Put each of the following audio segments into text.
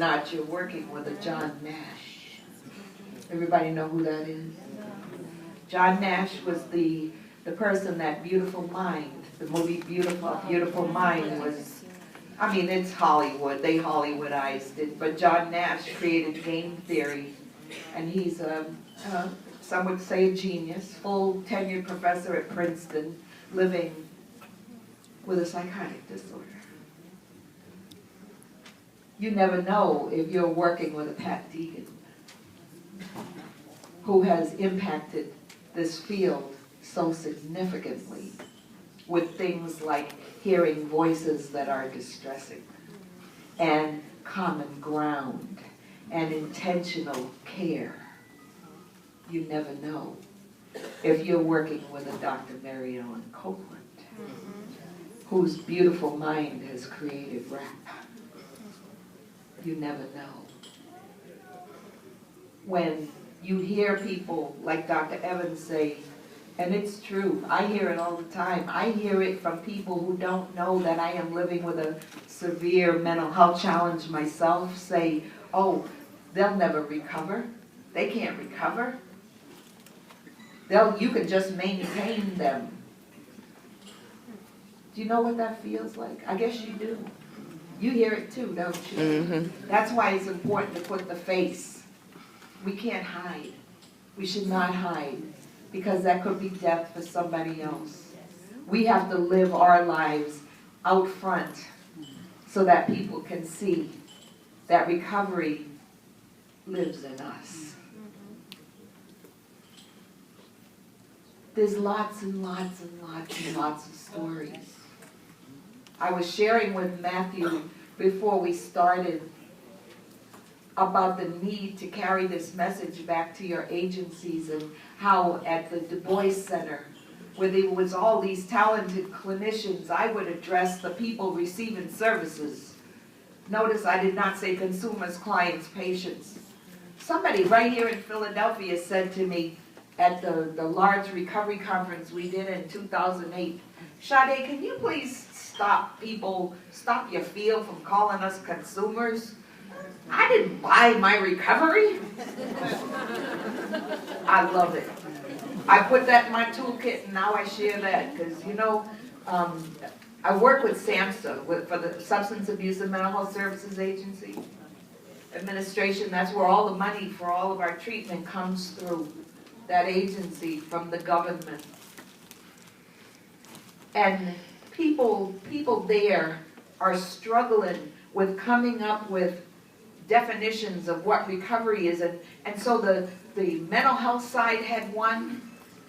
not, you're working with a John Nash. Everybody know who that is? John Nash was the person that Beautiful Mind, the movie Beautiful Mind was, I mean, it's Hollywood, they Hollywoodized it, but John Nash created game theory, and he's some would say a genius, full tenured professor at Princeton, living with a psychotic disorder. You never know if you're working with a Pat Deegan who has impacted this field so significantly with things like hearing voices that are distressing and common ground and intentional care. You never know if you're working with a Dr. Mary Ellen Copeland, whose Beautiful Mind has created rap. You never know. When you hear people like Dr. Evans say, and it's true, I hear it all the time. I hear it from people who don't know that I am living with a severe mental health challenge myself, say, oh, they'll never recover. They can't recover. You can just maintain them. Do you know what that feels like? I guess you do. You hear it too, don't you? Mm-hmm. That's why it's important to put the face. We can't hide. We should not hide, because that could be death for somebody else. We have to live our lives out front so that people can see that recovery lives in us. There's lots and lots and lots and lots of stories. I was sharing with Matthew before we started about the need to carry this message back to your agencies, and how at the Du Bois Center, where there was all these talented clinicians, I would address the people receiving services. Notice I did not say consumers, clients, patients. Somebody right here in Philadelphia said to me at the large recovery conference we did in 2008, Sade, can you please stop your field from calling us consumers? I didn't buy my recovery. I love it. I put that in my toolkit, and now I share that, because, you know, I work with SAMHSA, for the Substance Abuse and Mental Health Services Agency Administration. That's where all the money for all of our treatment comes through that agency from the government. And people there are struggling with coming up with definitions of what recovery is, and so the mental health side had one,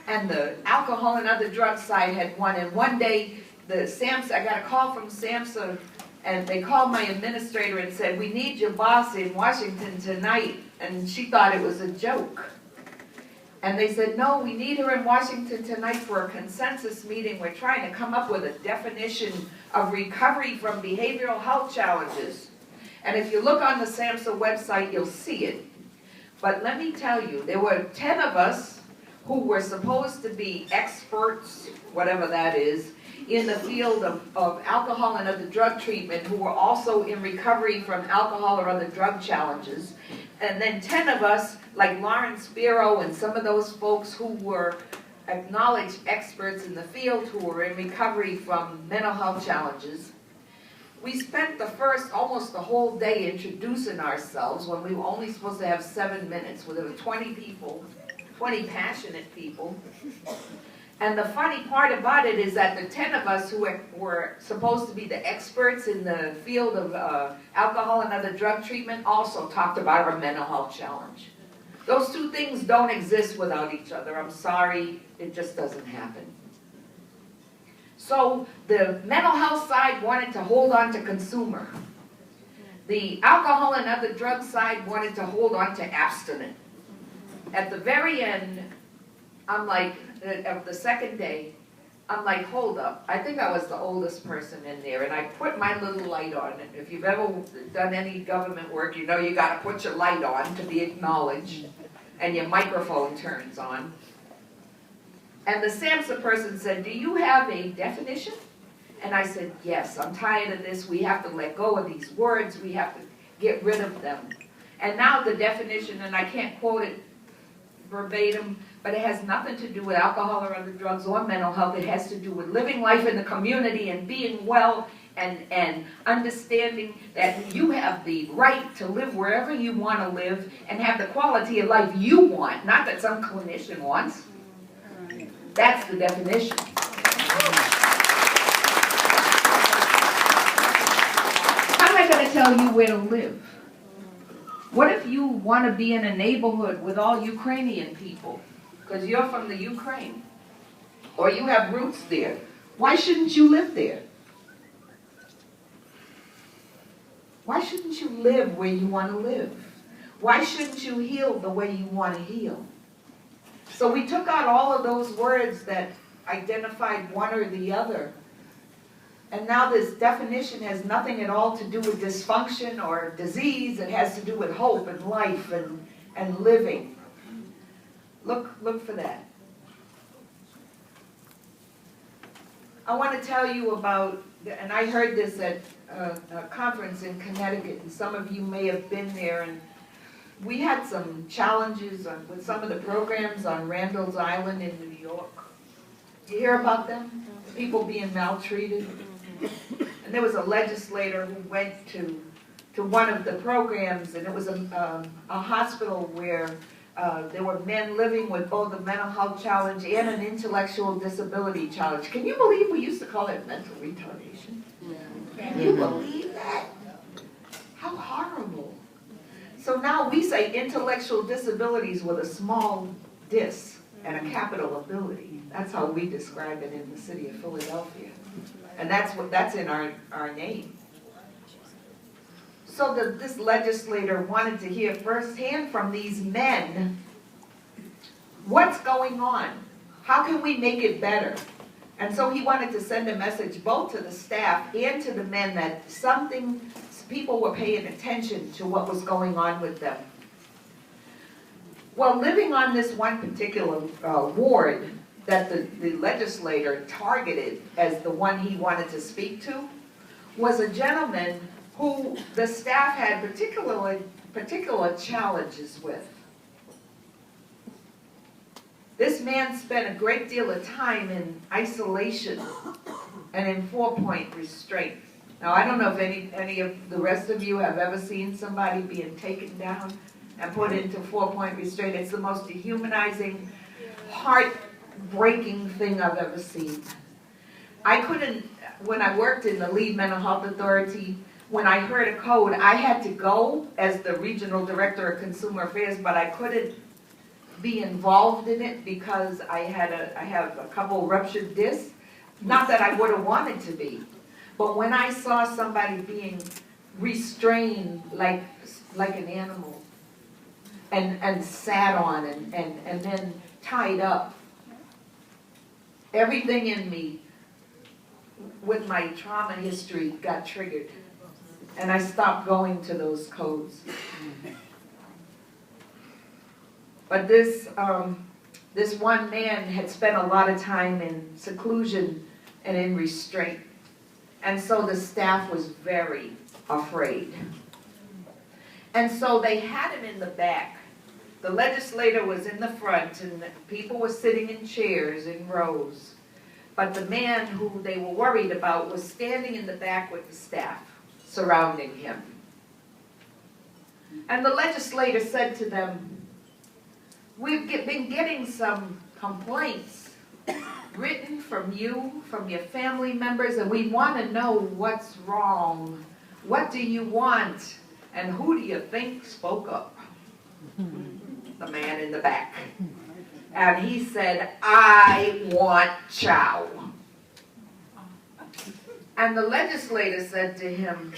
and the alcohol and other drug side had one. And one day I got a call from SAMHSA, and they called my administrator and said, we need your boss in Washington tonight. And she thought it was a joke. And they said, no, we need her in Washington tonight for a consensus meeting. We're trying to come up with a definition of recovery from behavioral health challenges. And if you look on the SAMHSA website, you'll see it. But let me tell you, there were 10 of us who were supposed to be experts, whatever that is, in the field of alcohol and other drug treatment, who were also in recovery from alcohol or other drug challenges. And then 10 of us, like Lauren Spiro and some of those folks who were acknowledged experts in the field, who were in recovery from mental health challenges. We spent almost the whole day introducing ourselves, when we were only supposed to have 7 minutes. Well, there were 20 people, 20 passionate people. And the funny part about it is that the 10 of us who were supposed to be the experts in the field of alcohol and other drug treatment also talked about our mental health challenge. Those two things don't exist without each other. I'm sorry, it just doesn't happen. So the mental health side wanted to hold on to consumer. The alcohol and other drug side wanted to hold on to abstinent. At the very end, I'm like, of the second day, I'm like, hold up. I think I was the oldest person in there, and I put my little light on. And if you've ever done any government work, you know you got to put your light on to be acknowledged, and your microphone turns on. And the SAMHSA person said, do you have a definition? And I said, yes, I'm tired of this. We have to let go of these words. We have to get rid of them. And now the definition, and I can't quote it verbatim, but it has nothing to do with alcohol or other drugs or mental health. It has to do with living life in the community and being well and understanding that you have the right to live wherever you want to live and have the quality of life you want, not that some clinician wants. That's the definition. How am I going to tell you where to live? What if you want to be in a neighborhood with all Ukrainian people? Because you're from the Ukraine. Or you have roots there. Why shouldn't you live there? Why shouldn't you live where you want to live? Why shouldn't you heal the way you want to heal? So we took out all of those words that identified one or the other. And now this definition has nothing at all to do with dysfunction or disease. It has to do with hope and life and living. Look for that. I want to tell you about, and I heard this at a conference in Connecticut, and some of you may have been there, and we had some challenges with some of the programs on Randall's Island in New York. You hear about them? People being maltreated. And there was a legislator who went to one of the programs, and it was a hospital where there were men living with both a mental health challenge and an intellectual disability challenge. Can you believe we used to call it mental retardation? Yeah. Can you believe that? How horrible. So now we say intellectual disabilities with a small dis and a capital ability. That's how we describe it in the city of Philadelphia. And that's in our name. So this legislator wanted to hear firsthand from these men, what's going on? How can we make it better? And so he wanted to send a message both to the staff and to the men that people were paying attention to what was going on with them. Well, living on this one particular ward that the legislator targeted as the one he wanted to speak to was a gentleman who the staff had particular challenges with. This man spent a great deal of time in isolation and in 4-point restraint. Now, I don't know if any of the rest of you have ever seen somebody being taken down and put into 4-point restraint. It's the most dehumanizing, heartbreaking thing I've ever seen. I couldn't, when I worked in the lead mental health authority, when I heard a code, I had to go as the regional director of consumer affairs, but I couldn't be involved in it because I have a couple ruptured discs. Not that I would have wanted to be, but when I saw somebody being restrained like an animal and sat on and then tied up, everything in me with my trauma history got triggered. And I stopped going to those codes. But this one man had spent a lot of time in seclusion and in restraint. And so the staff was very afraid. And so they had him in the back. The legislator was in the front, and people were sitting in chairs in rows. But the man who they were worried about was standing in the back with the staff surrounding him. And the legislator said to them, "We've been getting some complaints written from you, from your family members, and we want to know what's wrong. What do you want? And who do you think spoke up?" The man in the back. And he said, "I want chow." And the legislator said to him,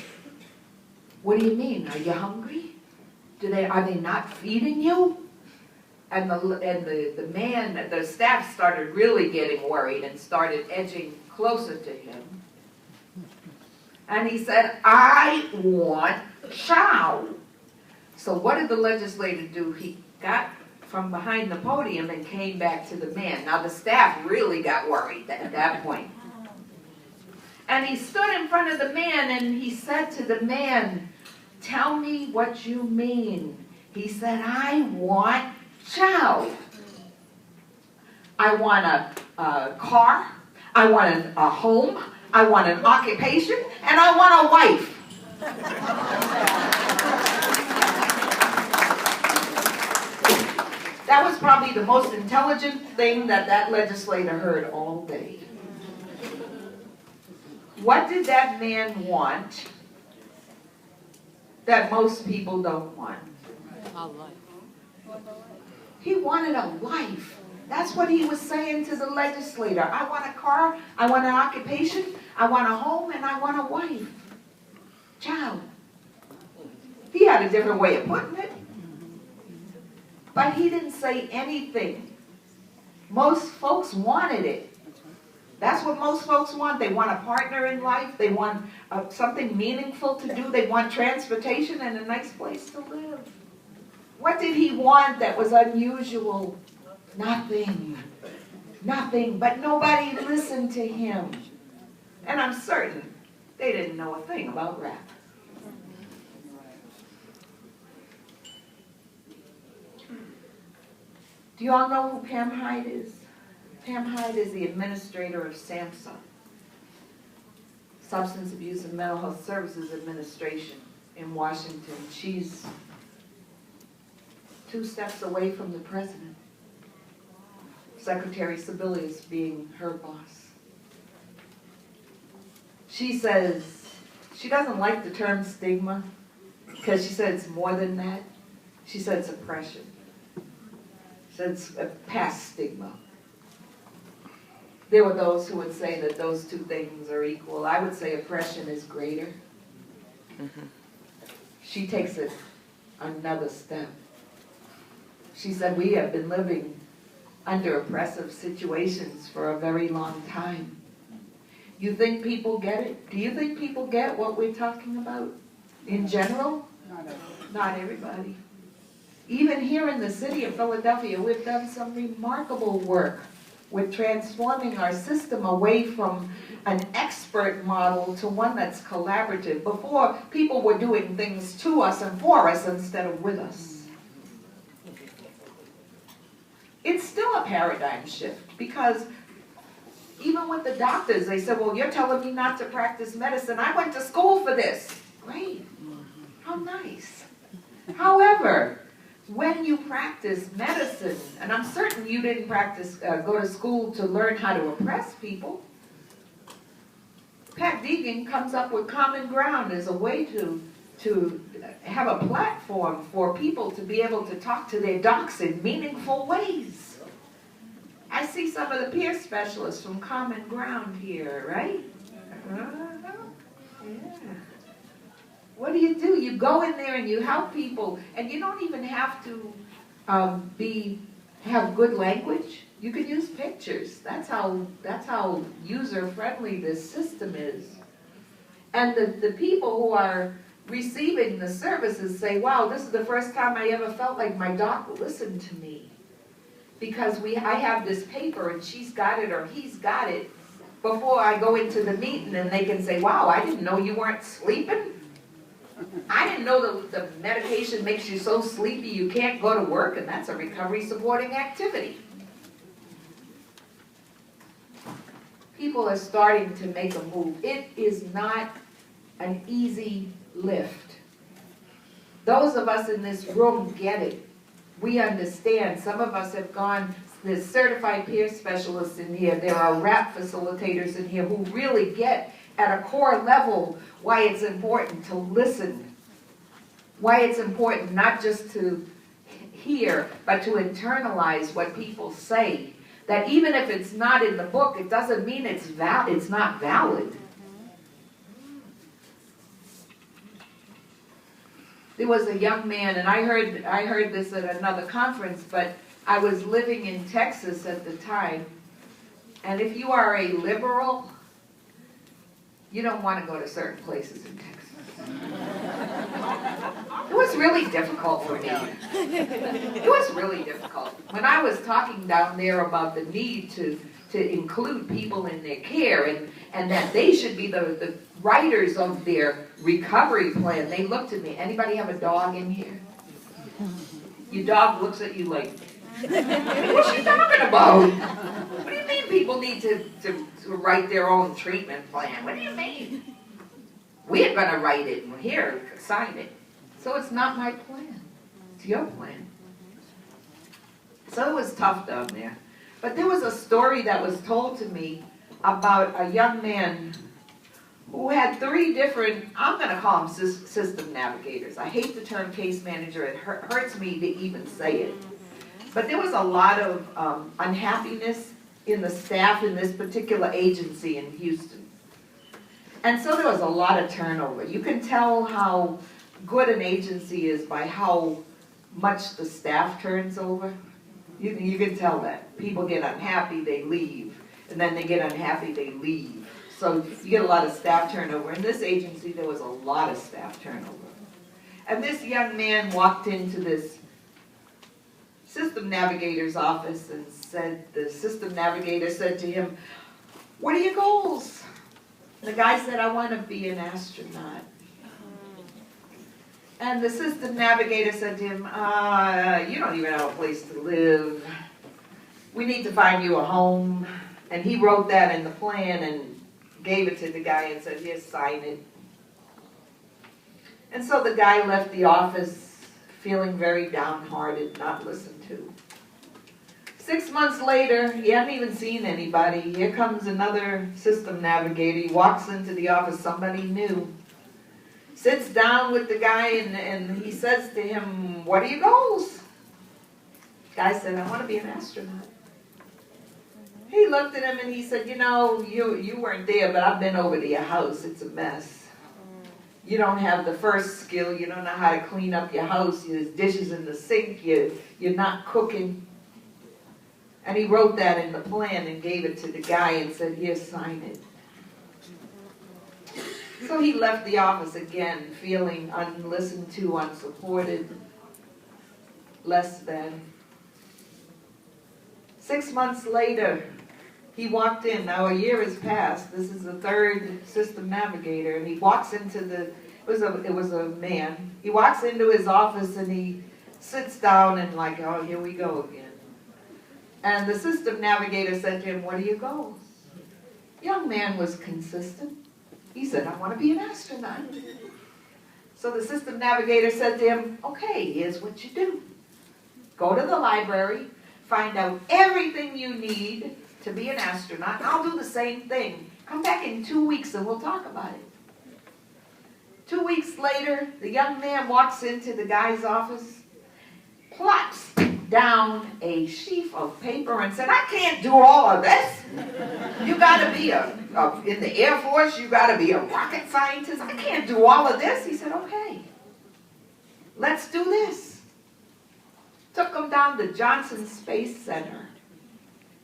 "What do you mean? Are you hungry? Are they not feeding you?" And the staff started really getting worried and started edging closer to him. And he said, "I want chow." So what did the legislator do? He got from behind the podium and came back to the man. Now the staff really got worried at that point. And he stood in front of the man and he said to the man, tell me what you mean. He said, I want chow. I want a car. I want a home. I want an occupation. And I want a wife. That was probably the most intelligent thing that legislator heard all day. What did that man want that most people don't want? A life. He wanted a life. That's what he was saying to the legislator. I want a car, I want an occupation, I want a home, and I want a wife. Child. He had a different way of putting it. But he didn't say anything. Most folks wanted it. That's what most folks want. They want a partner in life. They want something meaningful to do. They want transportation and a nice place to live. What did he want that was unusual? Nothing. Nothing. But nobody listened to him. And I'm certain they didn't know a thing about rap. Do you all know who Pam Hyde is? Pam Hyde is the administrator of SAMHSA, Substance Abuse and Mental Health Services Administration in Washington. She's 2 steps away from the president. Secretary Sebelius being her boss. She says she doesn't like the term stigma because she said it's more than that. She said it's oppression. She said it's a past stigma. There were those who would say that those two things are equal. I would say oppression is greater. She takes it another step. She said, we have been living under oppressive situations for a very long time. You think people get it? Do you think people get what we're talking about in general? Not everybody. Even here in the city of Philadelphia, we've done some remarkable work with transforming our system away from an expert model to one that's collaborative. Before, people were doing things to us and for us instead of with us. It's still a paradigm shift because even with the doctors, they said, well, you're telling me not to practice medicine. I went to school for this. Great. How nice. However, when you practice medicine, and I'm certain you didn't go to school to learn how to oppress people. Pat Deegan comes up with common ground as a way to have a platform for people to be able to talk to their docs in meaningful ways. I see some of the peer specialists from Common Ground here, right? Yeah. What do? You go in there and you help people, and you don't even have to have good language. You can use pictures. That's how user-friendly this system is. And the people who are receiving the services say, wow, this is the first time I ever felt like my doc listened to me. Because I have this paper and she's got it or he's got it before I go into the meeting, and they can say, wow, I didn't know you weren't sleeping. I didn't know the medication makes you so sleepy you can't go to work, and that's a recovery supporting activity. People are starting to make a move. It is not an easy lift. Those of us in this room get it. We understand. Some of us have gone, there's certified peer specialists in here, there are RAP facilitators in here who really get at a core level why it's important to listen, why it's important not just to hear, but to internalize what people say. That even if it's not in the book, it doesn't mean it's not valid. There was a young man, and I heard this at another conference, but I was living in Texas at the time, and if you are a liberal, you don't want to go to certain places in Texas. It was really difficult for me. It was really difficult. When I was talking down there about the need to to include people in their care, and that they should be the writers of their recovery plan. They looked at me. Anybody have a dog in here? Your dog looks at you like, what's she talking about? What do you mean people need to write their own treatment plan? What do you mean? We're going to write it. Here, sign it. So it's not my plan. It's your plan. So it was tough down there. But there was a story that was told to me about a young man who had 3 different, I'm going to call them system navigators. I hate the term case manager. It hurts me to even say it. But there was a lot of unhappiness in the staff in this particular agency in Houston. And so there was a lot of turnover. You can tell how good an agency is by how much the staff turns over. You can tell that. People get unhappy, they leave. And then they get unhappy, they leave. So you get a lot of staff turnover. In this agency, there was a lot of staff turnover. And this young man walked into this system navigator's office and said, the system navigator said to him, "What are your goals?" And the guy said, "I want to be an astronaut." And the system navigator said to him, "You don't even have a place to live. We need to find you a home." And he wrote that in the plan and gave it to the guy and said, "Here, sign it." And so the guy left the office feeling very downhearted, not listened to. 6 months later, he hadn't even seen anybody. Here comes another system navigator. He walks into the office, somebody new. Sits down with the guy and he says to him, "What are your goals?" The guy said, "I want to be an astronaut." He looked at him and he said, "You know, you weren't there, but I've been over to your house. It's a mess. You don't have the first skill. You don't know how to clean up your house. There's dishes in the sink. You're not cooking." And he wrote that in the plan and gave it to the guy and said, "Here, sign it." So he left the office again, feeling unlistened to, unsupported, less than. 6 months later, he walked in. Now a year has passed. This is the 3rd system navigator, and he walks into it was a man. He walks into his office and he sits down and like, "Oh, here we go again." And the system navigator said to him, "What are your goals?" The young man was consistent. He said, "I want to be an astronaut." So the system navigator said to him, "Okay, here's what you do. Go to the library, find out everything you need to be an astronaut. I'll do the same thing. Come back in 2 weeks and we'll talk about it." 2 weeks later, the young man walks into the guy's office, plops down a sheaf of paper and said, "I can't do all of this. You got to be in the Air Force. You got to be a rocket scientist. I can't do all of this." He said, "Okay, let's do this." Took him down to Johnson Space Center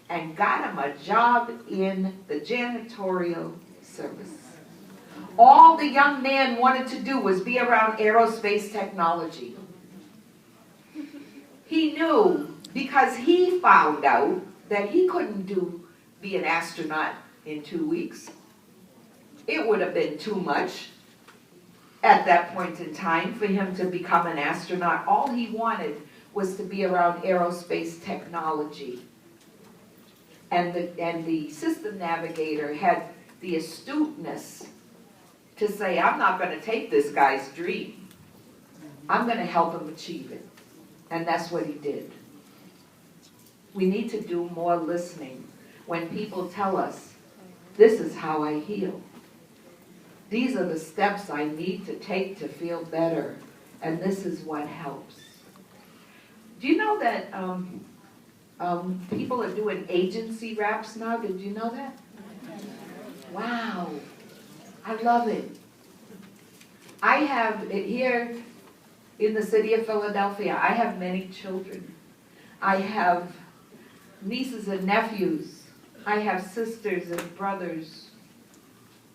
and got him a job in the janitorial service. All the young man wanted to do was be around aerospace technology. He knew, because he found out that he couldn't be an astronaut in 2 weeks. It would have been too much at that point in time for him to become an astronaut. All he wanted was to be around aerospace technology. And the system navigator had the astuteness to say, "I'm not going to take this guy's dream. I'm going to help him achieve it." And that's what he did. We need to do more listening when people tell us, "This is how I heal. These are the steps I need to take to feel better, and this is what helps." Do you know that people are doing agency wraps now? Did you know that? Wow. I love it. I have it here in the city of Philadelphia. I have many children. I have nieces and nephews. I have sisters and brothers.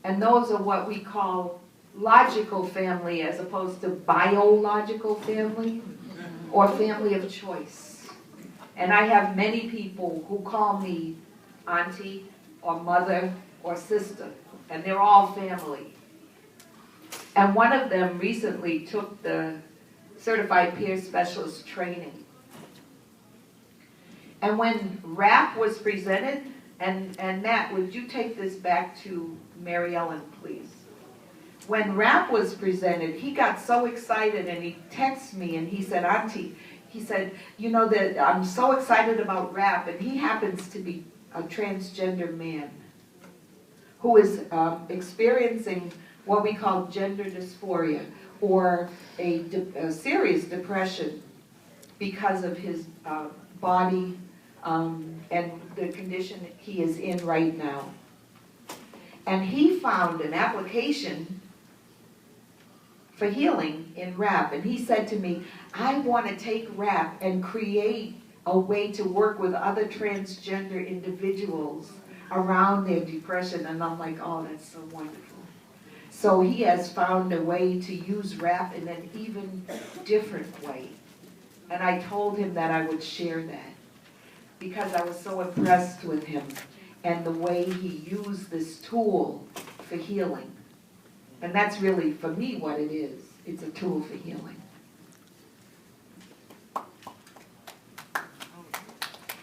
And those are what we call logical family as opposed to biological family or family of choice. And I have many people who call me auntie or mother or sister, and they're all family. And one of them recently took the Certified Peer Specialist training. And when RAP was presented, and Matt, would you take this back to Mary Ellen, please? When RAP was presented, he got so excited and he texted me and he said, Auntie, he said, you know that I'm so excited about RAP, and he happens to be a transgender man who is experiencing what we call gender dysphoria, or a serious depression because of his body and the condition he is in right now. And he found an application for healing in RAP, and he said to me, I want to take RAP and create a way to work with other transgender individuals around their depression. And I'm like, oh, that's so wonderful. So he has found a way to use RAP in an even different way. And I told him that I would share that because I was so impressed with him and the way he used this tool for healing. And that's really, for me, what it is. It's a tool for healing.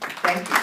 Thank you.